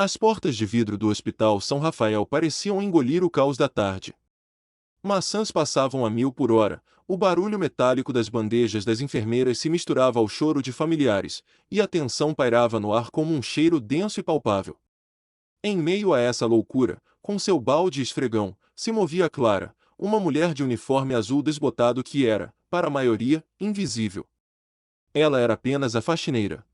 As portas de vidro do Hospital São Rafael pareciam engolir o caos da tarde. Maçãs passavam a 1000 por hora, o barulho metálico das bandejas das enfermeiras se misturava ao choro de familiares, e a tensão pairava no ar como um cheiro denso e palpável. Em meio a essa loucura, com seu balde e esfregão, se movia Clara, uma mulher de uniforme azul desbotado que era, para a maioria, invisível. Ela era apenas a faxineira.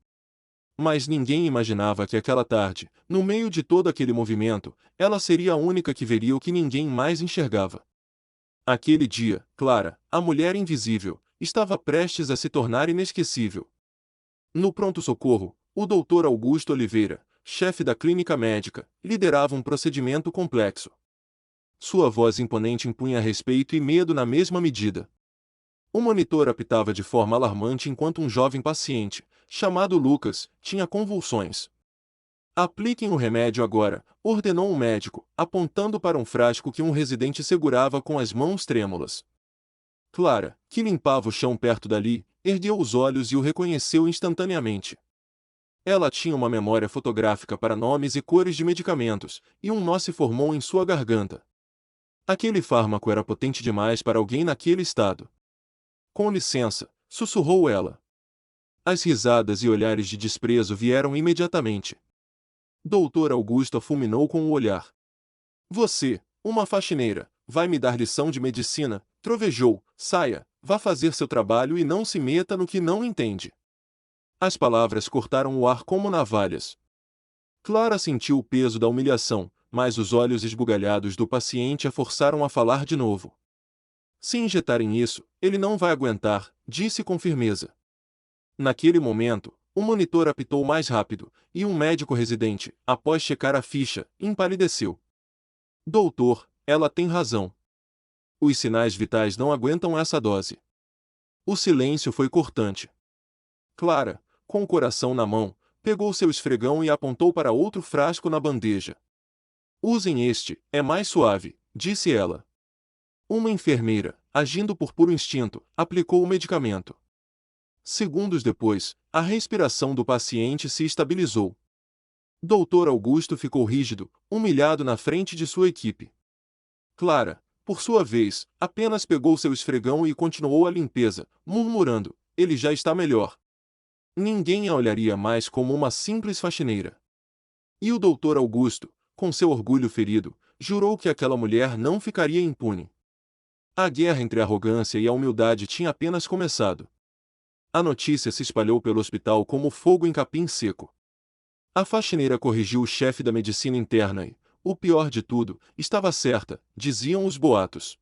Mas ninguém imaginava que aquela tarde, no meio de todo aquele movimento, ela seria a única que veria o que ninguém mais enxergava. Aquele dia, Clara, a mulher invisível, estava prestes a se tornar inesquecível. No pronto-socorro, o Dr. Augusto Oliveira, chefe da clínica médica, liderava um procedimento complexo. Sua voz imponente impunha respeito e medo na mesma medida. O monitor apitava de forma alarmante enquanto um jovem paciente, chamado Lucas, tinha convulsões. "Apliquem o remédio agora", ordenou um médico, apontando para um frasco que um residente segurava com as mãos trêmulas. Clara, que limpava o chão perto dali, ergueu os olhos e o reconheceu instantaneamente. Ela tinha uma memória fotográfica para nomes e cores de medicamentos, e um nó se formou em sua garganta. Aquele fármaco era potente demais para alguém naquele estado. "Com licença", sussurrou ela. As risadas e olhares de desprezo vieram imediatamente. Doutor Augusto a fulminou com o olhar. "Você, uma faxineira, vai me dar lição de medicina?", trovejou. "Saia, vá fazer seu trabalho e não se meta no que não entende." As palavras cortaram o ar como navalhas. Clara sentiu o peso da humilhação, mas os olhos esbugalhados do paciente a forçaram a falar de novo. "Se injetarem isso, ele não vai aguentar", disse com firmeza. Naquele momento, o monitor apitou mais rápido, e um médico residente, após checar a ficha, empalideceu. "Doutor, ela tem razão. Os sinais vitais não aguentam essa dose." O silêncio foi cortante. Clara, com o coração na mão, pegou seu esfregão e apontou para outro frasco na bandeja. "Usem este, é mais suave", disse ela. Uma enfermeira, agindo por puro instinto, aplicou o medicamento. Segundos depois, a respiração do paciente se estabilizou. Dr. Augusto ficou rígido, humilhado na frente de sua equipe. Clara, por sua vez, apenas pegou seu esfregão e continuou a limpeza, murmurando: "Ele já está melhor." Ninguém a olharia mais como uma simples faxineira. E o Dr. Augusto, com seu orgulho ferido, jurou que aquela mulher não ficaria impune. A guerra entre a arrogância e a humildade tinha apenas começado. A notícia se espalhou pelo hospital como fogo em capim seco. A faxineira corrigiu o chefe da medicina interna e, o pior de tudo, estava certa, diziam os boatos.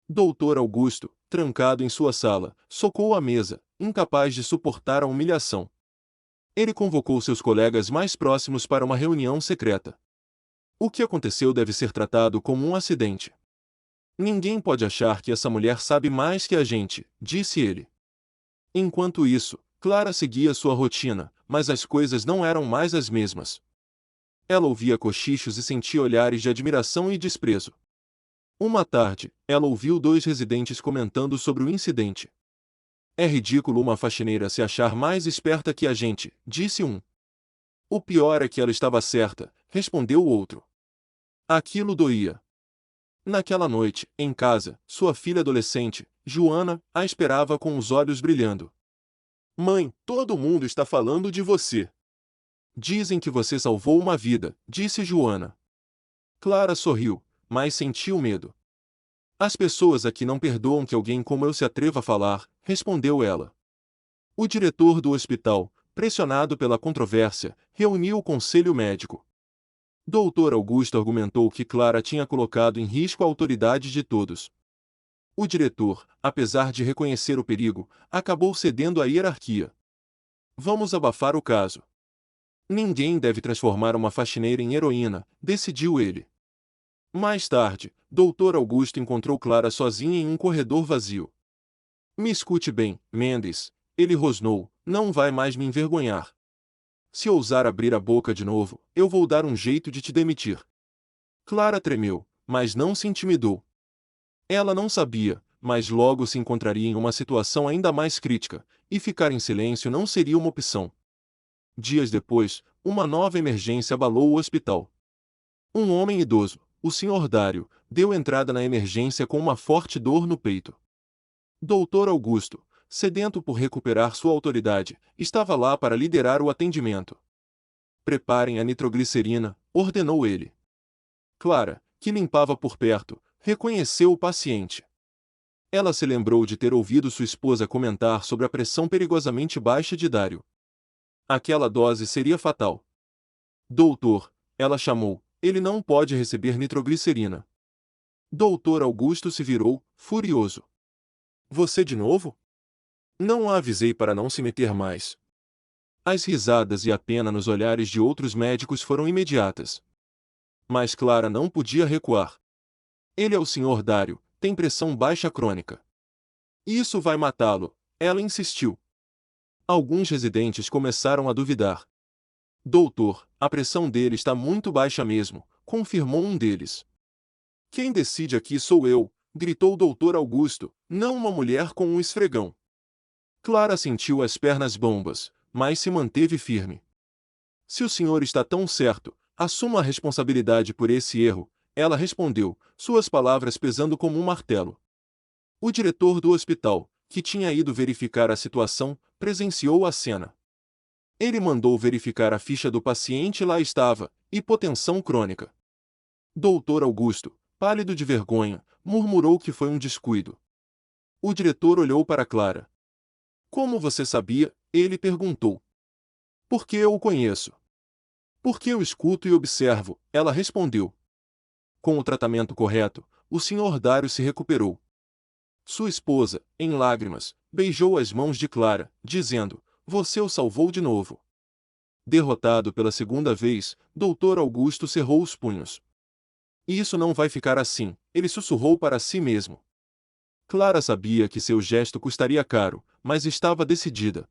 Dr. Augusto, trancado em sua sala, socou a mesa, incapaz de suportar a humilhação. Ele convocou seus colegas mais próximos para uma reunião secreta. "O que aconteceu deve ser tratado como um acidente. Ninguém pode achar que essa mulher sabe mais que a gente", disse ele. Enquanto isso, Clara seguia sua rotina, mas as coisas não eram mais as mesmas. Ela ouvia cochichos e sentia olhares de admiração e desprezo. Uma tarde, ela ouviu dois residentes comentando sobre o incidente. "É ridículo uma faxineira se achar mais esperta que a gente", disse um. "O pior é que ela estava certa", respondeu o outro. Aquilo doía. Naquela noite, em casa, sua filha adolescente, Joana, a esperava com os olhos brilhando. "Mãe, todo mundo está falando de você. Dizem que você salvou uma vida", disse Joana. Clara sorriu, mas sentiu medo. "As pessoas aqui não perdoam que alguém como eu se atreva a falar", respondeu ela. O diretor do hospital, pressionado pela controvérsia, reuniu o conselho médico. Dr. Augusto argumentou que Clara tinha colocado em risco a autoridade de todos. O diretor, apesar de reconhecer o perigo, acabou cedendo à hierarquia. "Vamos abafar o caso. Ninguém deve transformar uma faxineira em heroína", decidiu ele. Mais tarde, Dr. Augusto encontrou Clara sozinha em um corredor vazio. "Me escute bem, Mendes", ele rosnou, "não vai mais me envergonhar. Se ousar abrir a boca de novo, eu vou dar um jeito de te demitir." Clara tremeu, mas não se intimidou. Ela não sabia, mas logo se encontraria em uma situação ainda mais crítica, e ficar em silêncio não seria uma opção. Dias depois, uma nova emergência abalou o hospital. Um homem idoso, o Sr. Dário, deu entrada na emergência com uma forte dor no peito. Dr. Augusto, sedento por recuperar sua autoridade, estava lá para liderar o atendimento. Preparem a nitroglicerina, ordenou ele. Clara, que limpava por perto, reconheceu o paciente. Ela se lembrou de ter ouvido sua esposa comentar sobre a pressão perigosamente baixa de Dário. Aquela dose seria fatal. Doutor, ela chamou, ele não pode receber nitroglicerina. Doutor Augusto se virou, furioso. Você de novo? Não a avisei para não se meter mais. As risadas e a pena nos olhares de outros médicos foram imediatas. Mas Clara não podia recuar. Ele é o Sr. Dário, tem pressão baixa crônica. Isso vai matá-lo, ela insistiu. Alguns residentes começaram a duvidar. Doutor, a pressão dele está muito baixa mesmo, confirmou um deles. Quem decide aqui sou eu, gritou o Dr. Augusto, não uma mulher com um esfregão. Clara sentiu as pernas bambas, mas se manteve firme. Se o senhor está tão certo, assuma a responsabilidade por esse erro, ela respondeu, suas palavras pesando como um martelo. O diretor do hospital, que tinha ido verificar a situação, presenciou a cena. Ele mandou verificar a ficha do paciente e lá estava, hipotensão crônica. Doutor Augusto, pálido de vergonha, murmurou que foi um descuido. O diretor olhou para Clara. Como você sabia? Ele perguntou. Porque eu o conheço. Porque eu escuto e observo, ela respondeu. Com o tratamento correto, o Sr. Dário se recuperou. Sua esposa, em lágrimas, beijou as mãos de Clara, dizendo, você o salvou de novo. Derrotado pela segunda vez, Dr. Augusto cerrou os punhos. Isso não vai ficar assim, ele sussurrou para si mesmo. Clara sabia que seu gesto custaria caro, mas estava decidida.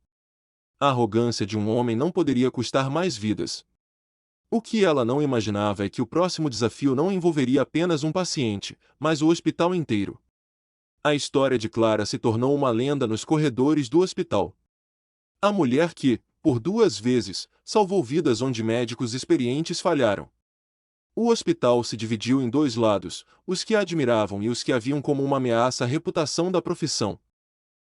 A arrogância de um homem não poderia custar mais vidas. O que ela não imaginava é que o próximo desafio não envolveria apenas um paciente, mas o hospital inteiro. A história de Clara se tornou uma lenda nos corredores do hospital. A mulher que, por 2 vezes, salvou vidas onde médicos experientes falharam. O hospital se dividiu em 2 lados, os que a admiravam e os que a viam como uma ameaça à reputação da profissão.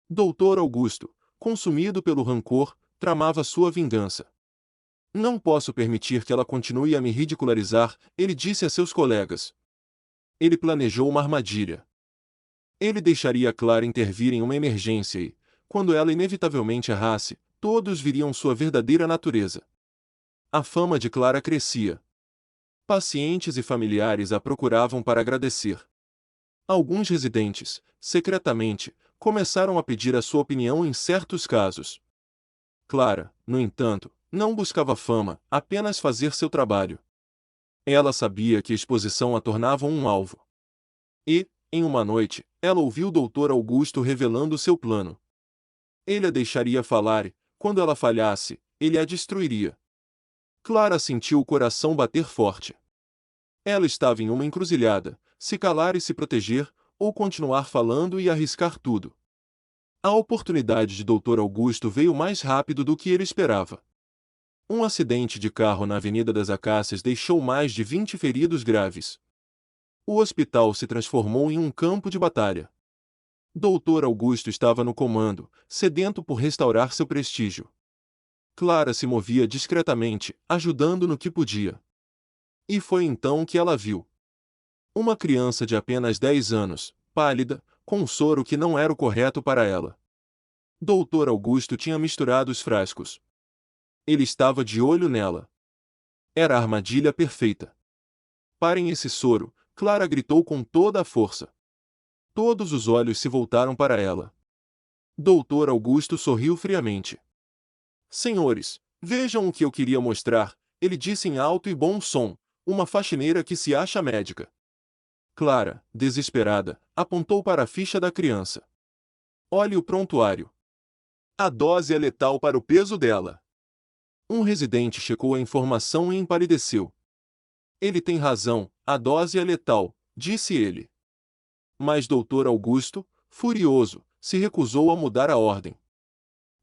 Dr. Augusto, consumido pelo rancor, tramava sua vingança. Não posso permitir que ela continue a me ridicularizar, ele disse a seus colegas. Ele planejou uma armadilha. Ele deixaria Clara intervir em uma emergência e, quando ela inevitavelmente errasse, todos viriam sua verdadeira natureza. A fama de Clara crescia. Pacientes e familiares a procuravam para agradecer. Alguns residentes, secretamente, começaram a pedir a sua opinião em certos casos. Clara, no entanto, não buscava fama, apenas fazer seu trabalho. Ela sabia que a exposição a tornava um alvo. E, em uma noite, ela ouviu o Dr. Augusto revelando seu plano. Ele a deixaria falar e, quando ela falhasse, ele a destruiria. Clara sentiu o coração bater forte. Ela estava em uma encruzilhada, se calar e se proteger, ou continuar falando e arriscar tudo. A oportunidade de Dr. Augusto veio mais rápido do que ele esperava. Um acidente de carro na Avenida das Acácias deixou mais de 20 feridos graves. O hospital se transformou em um campo de batalha. Dr. Augusto estava no comando, sedento por restaurar seu prestígio. Clara se movia discretamente, ajudando no que podia. E foi então que ela viu. Uma criança de apenas 10 anos, pálida, com um soro que não era o correto para ela. Dr. Augusto tinha misturado os frascos. Ele estava de olho nela. Era a armadilha perfeita. Parem esse soro, Clara gritou com toda a força. Todos os olhos se voltaram para ela. Dr. Augusto sorriu friamente. Senhores, vejam o que eu queria mostrar, ele disse em alto e bom som, uma faxineira que se acha médica. Clara, desesperada, apontou para a ficha da criança. Olhe o prontuário. A dose é letal para o peso dela. Um residente checou a informação e empalideceu. Ele tem razão, a dose é letal, disse ele. Mas Dr. Augusto, furioso, se recusou a mudar a ordem.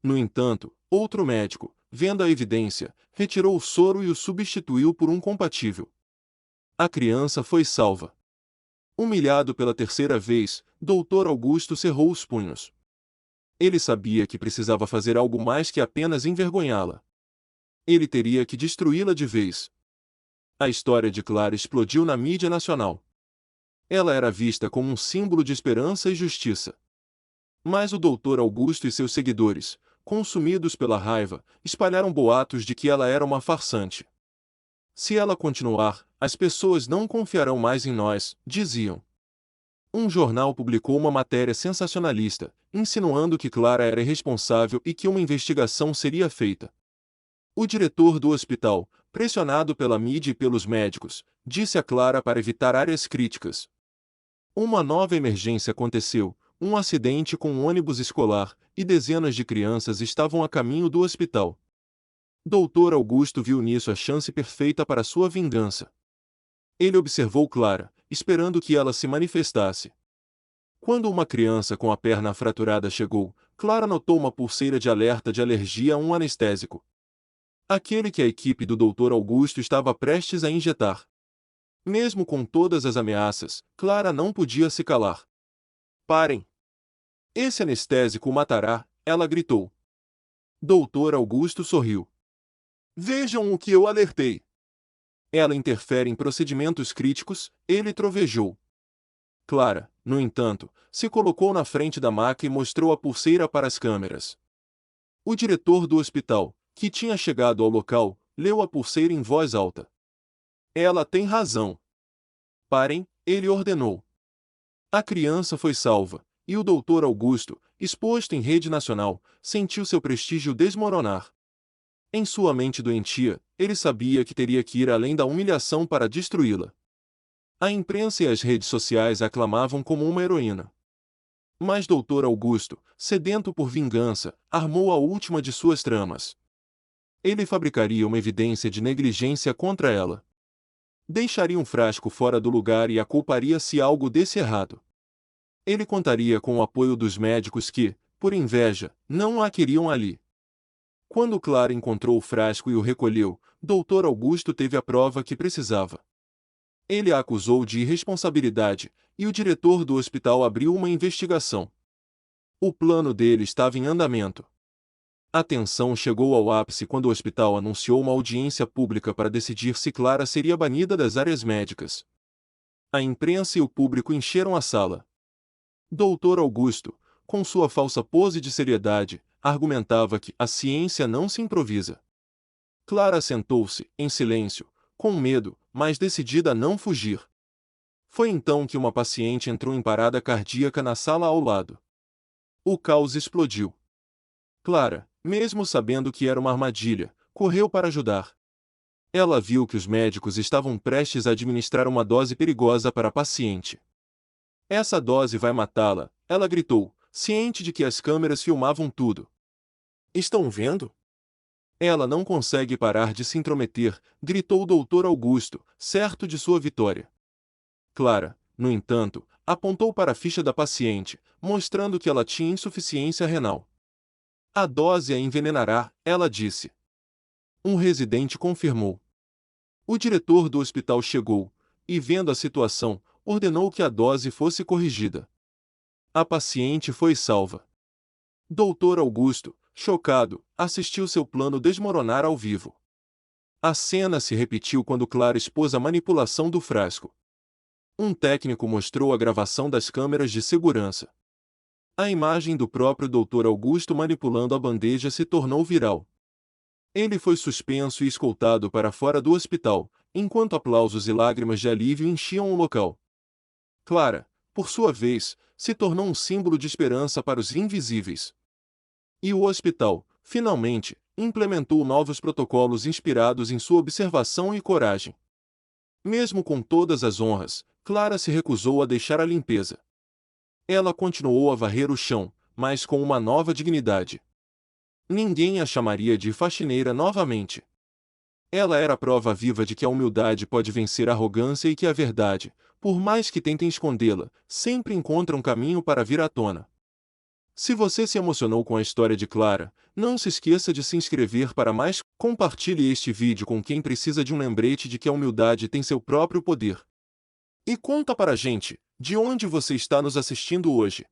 No entanto, outro médico, vendo a evidência, retirou o soro e o substituiu por um compatível. A criança foi salva. Humilhado pela terceira vez, Dr. Augusto cerrou os punhos. Ele sabia que precisava fazer algo mais que apenas envergonhá-la. Ele teria que destruí-la de vez. A história de Clara explodiu na mídia nacional. Ela era vista como um símbolo de esperança e justiça. Mas o Dr. Augusto e seus seguidores, consumidos pela raiva, espalharam boatos de que ela era uma farsante. Se ela continuar, as pessoas não confiarão mais em nós, diziam. Um jornal publicou uma matéria sensacionalista, insinuando que Clara era irresponsável e que uma investigação seria feita. O diretor do hospital, pressionado pela mídia e pelos médicos, disse a Clara para evitar áreas críticas. Uma nova emergência aconteceu, um acidente com um ônibus escolar, e dezenas de crianças estavam a caminho do hospital. Dr. Augusto viu nisso a chance perfeita para sua vingança. Ele observou Clara, esperando que ela se manifestasse. Quando uma criança com a perna fraturada chegou, Clara notou uma pulseira de alerta de alergia a um anestésico. Aquele que a equipe do Dr. Augusto estava prestes a injetar. Mesmo com todas as ameaças, Clara não podia se calar. Parem! Esse anestésico o matará, ela gritou. Dr. Augusto sorriu. Vejam o que eu alertei. Ela interfere em procedimentos críticos, ele trovejou. Clara, no entanto, se colocou na frente da maca e mostrou a pulseira para as câmeras. O diretor do hospital, que tinha chegado ao local, leu a pulseira em voz alta. Ela tem razão. Parem, ele ordenou. A criança foi salva, e o Dr. Augusto, exposto em rede nacional, sentiu seu prestígio desmoronar. Em sua mente doentia, ele sabia que teria que ir além da humilhação para destruí-la. A imprensa e as redes sociais a aclamavam como uma heroína. Mas Dr. Augusto, sedento por vingança, armou a última de suas tramas. Ele fabricaria uma evidência de negligência contra ela. Deixaria um frasco fora do lugar e a culparia se algo desse errado. Ele contaria com o apoio dos médicos que, por inveja, não a queriam ali. Quando Clara encontrou o frasco e o recolheu, Dr. Augusto teve a prova que precisava. Ele a acusou de irresponsabilidade, e o diretor do hospital abriu uma investigação. O plano dele estava em andamento. A tensão chegou ao ápice quando o hospital anunciou uma audiência pública para decidir se Clara seria banida das áreas médicas. A imprensa e o público encheram a sala. Dr. Augusto, com sua falsa pose de seriedade, argumentava que a ciência não se improvisa. Clara sentou-se, em silêncio, com medo, mas decidida a não fugir. Foi então que uma paciente entrou em parada cardíaca na sala ao lado. O caos explodiu. Clara, mesmo sabendo que era uma armadilha, correu para ajudar. Ela viu que os médicos estavam prestes a administrar uma dose perigosa para a paciente. Essa dose vai matá-la, ela gritou, ciente de que as câmeras filmavam tudo. Estão vendo? Ela não consegue parar de se intrometer, gritou o Dr. Augusto, certo de sua vitória. Clara, no entanto, apontou para a ficha da paciente, mostrando que ela tinha insuficiência renal. A dose a envenenará, ela disse. Um residente confirmou. O diretor do hospital chegou, e vendo a situação, ordenou que a dose fosse corrigida. A paciente foi salva. Dr. Augusto, chocado, assistiu seu plano desmoronar ao vivo. A cena se repetiu quando Clara expôs a manipulação do frasco. Um técnico mostrou a gravação das câmeras de segurança. A imagem do próprio Dr. Augusto manipulando a bandeja se tornou viral. Ele foi suspenso e escoltado para fora do hospital, enquanto aplausos e lágrimas de alívio enchiam o local. Clara, por sua vez, se tornou um símbolo de esperança para os invisíveis. E o hospital, finalmente, implementou novos protocolos inspirados em sua observação e coragem. Mesmo com todas as honras, Clara se recusou a deixar a limpeza. Ela continuou a varrer o chão, mas com uma nova dignidade. Ninguém a chamaria de faxineira novamente. Ela era a prova viva de que a humildade pode vencer a arrogância e que a verdade, por mais que tentem escondê-la, sempre encontra um caminho para vir à tona. Se você se emocionou com a história de Clara, não se esqueça de se inscrever para mais. Compartilhe este vídeo com quem precisa de um lembrete de que a humildade tem seu próprio poder. E conta para a gente, de onde você está nos assistindo hoje.